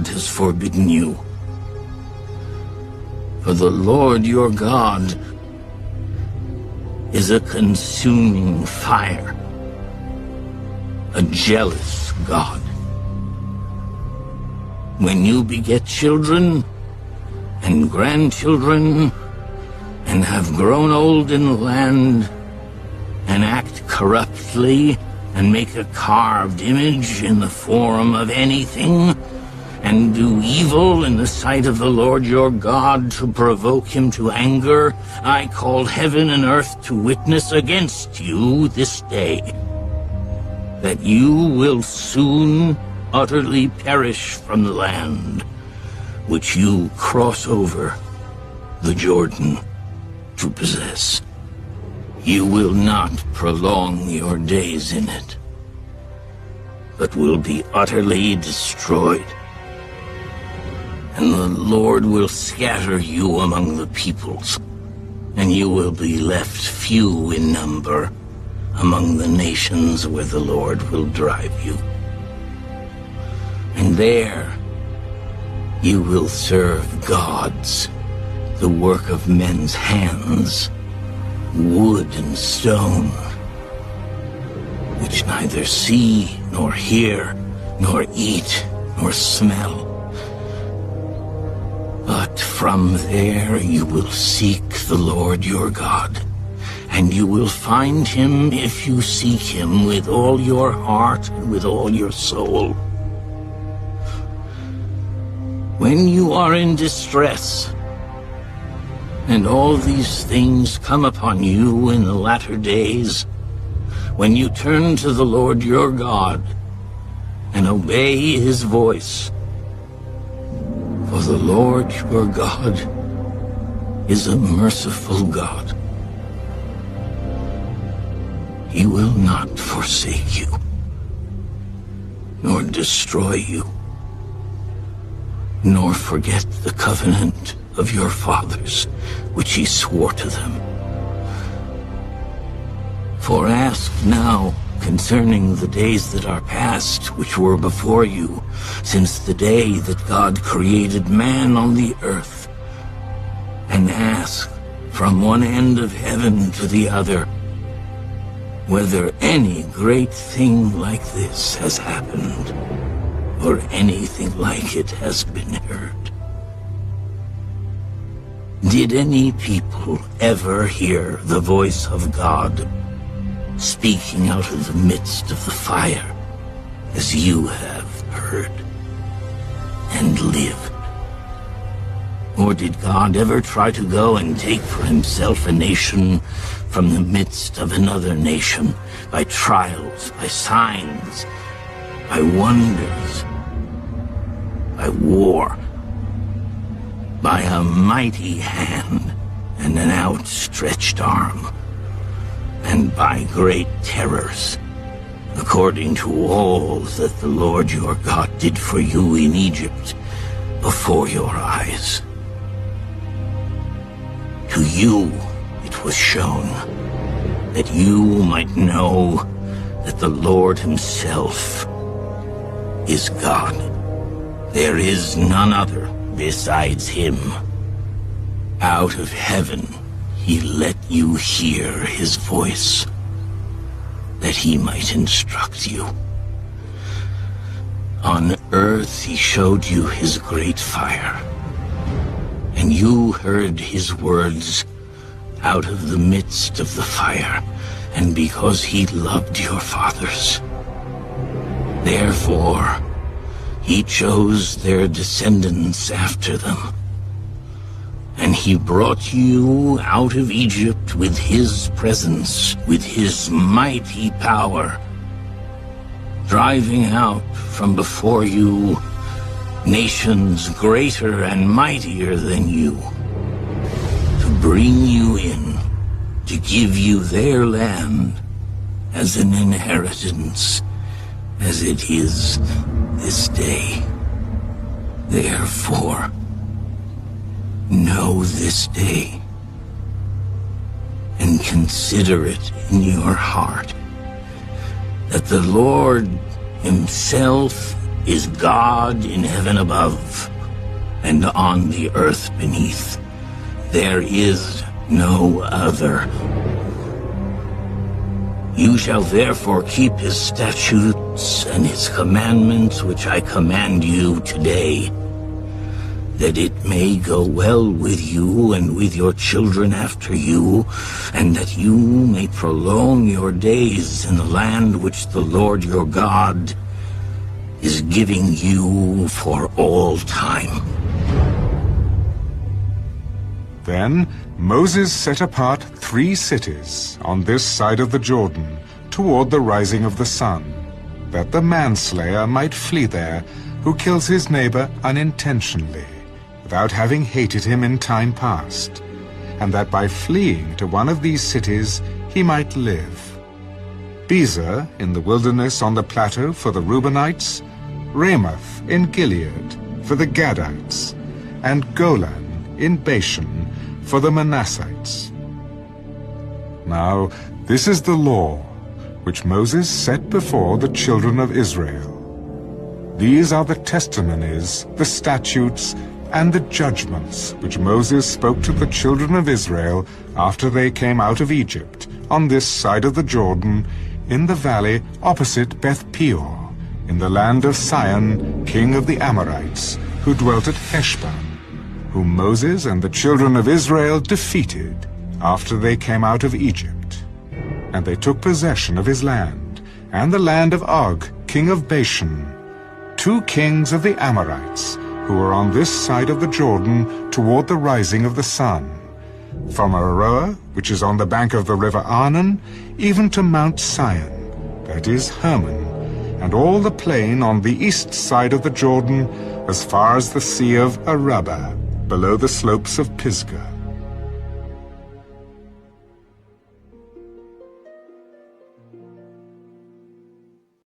has forbidden you. For the Lord your God is a consuming fire, a jealous God. When you beget children and grandchildren and have grown old in the land and act corruptly and make a carved image in the form of anything and do evil in the sight of the Lord your God to provoke him to anger, I call heaven and earth to witness against you this day that you will soon utterly perish from the land which you cross over the Jordan to possess. You will not prolong your days in it, but will be utterly destroyed. And the Lord will scatter you among the peoples, and you will be left few in number among the nations where the Lord will drive you. And there you will serve gods, the work of men's hands, wood and stone, which neither see, nor hear, nor eat, nor smell. But from there you will seek the Lord your God, and you will find him if you seek him with all your heart and with all your soul. When you are in distress, and all these things come upon you in the latter days, when you turn to the Lord your God and obey his voice, for the Lord your God is a merciful God. He will not forsake you, nor destroy you, nor forget the covenant of your fathers, which he swore to them. For ask now concerning the days that are past, which were before you, since the day that God created man on the earth, and ask from one end of heaven to the other, whether any great thing like this has happened, or anything like it has been heard. Did any people ever hear the voice of God speaking out of the midst of the fire, as you have heard and lived? Or did God ever try to go and take for himself a nation from the midst of another nation, by trials, by signs, by wonders, by war, by a mighty hand and an outstretched arm, and by great terrors, according to all that the Lord your God did for you in Egypt before your eyes? To you it was shown, that you might know that the Lord himself is God. There is none other besides him. Out of heaven he let you hear his voice, that he might instruct you. On earth he showed you his great fire, and you heard his words out of the midst of the fire, and because he loved your fathers, therefore he chose their descendants after them. And he brought you out of Egypt with his presence, with his mighty power, driving out from before you nations greater and mightier than you, to bring you in, to give you their land as an inheritance, as it is this day. Therefore, know this day, and consider it in your heart, that the Lord himself is God in heaven above, and on the earth beneath. There is no other. You shall therefore keep his statutes and his commandments which I command you today, that it may go well with you and with your children after you, and that you may prolong your days in the land which the Lord your God is giving you for all time. Then Moses set apart 3 cities on this side of the Jordan toward the rising of the sun, that the manslayer might flee there who kills his neighbor unintentionally, without having hated him in time past, and that by fleeing to one of these cities he might live. Bezer in the wilderness on the plateau for the Reubenites, Ramoth in Gilead for the Gadites, and Golan in Bashan for the Manassites. Now this is the law which Moses set before the children of Israel. These are the testimonies, the statutes, and the judgments which Moses spoke to the children of Israel after they came out of Egypt, on this side of the Jordan, in the valley opposite Beth Peor, in the land of Sihon, king of the Amorites, who dwelt at Heshbon, whom Moses and the children of Israel defeated after they came out of Egypt. And they took possession of his land, and the land of Og, king of Bashan, 2 kings of the Amorites, who were on this side of the Jordan toward the rising of the sun, from Aroer, which is on the bank of the river Arnon, even to Mount Sion, that is Hermon, and all the plain on the east side of the Jordan, as far as the sea of Arabah, below the slopes of Pisgah.